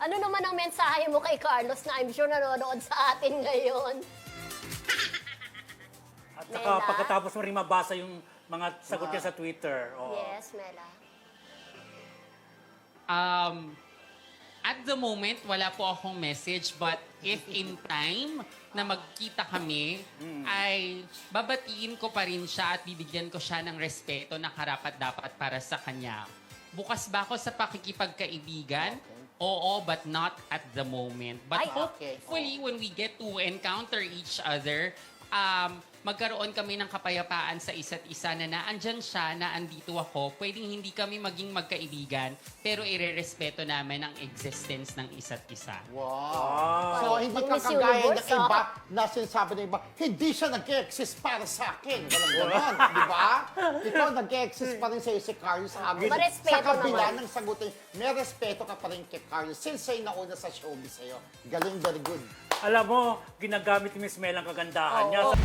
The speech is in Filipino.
Ano naman ang mensahe mo kay Carlos na I'm sure nanonood sa atin ngayon? At saka Mela? pagkatapos mo rin mabasa yung mga sagot niya sa Twitter. Oh. Yes, Mela. At the moment, wala po akong message, but if in time na magkita kami, ay babatiin ko pa rin siya at bibigyan ko siya ng respeto na karapat-dapat para sa kanya. Bukas ba ako sa pakikipagkaibigan? Oo, but not at the moment. But Ay, hopefully, when we get to encounter each other, magkaroon kami ng kapayapaan sa isa't isa na naandyan siya, na andito ako. Pwedeng hindi kami maging magkaibigan, pero irerespeto namin ang existence ng isa't isa. Wow. So, hindi ka Miss kagaya ng Universe, iba na sinasabi ng iba, hindi siya nag-exist para sa akin. Walang ganon, di ba? Ikaw nag-exist pa rin sa'yo si Carlos Agustin. Marespeto Sa kabila naman. ng sagutin, may respeto ka pa rin kay Carlos since sa'yo nauna sa showbiz sa'yo. Galing, very good. Alam mo, ginagamit ni Miss Mel ang kagandahan niya. Oo.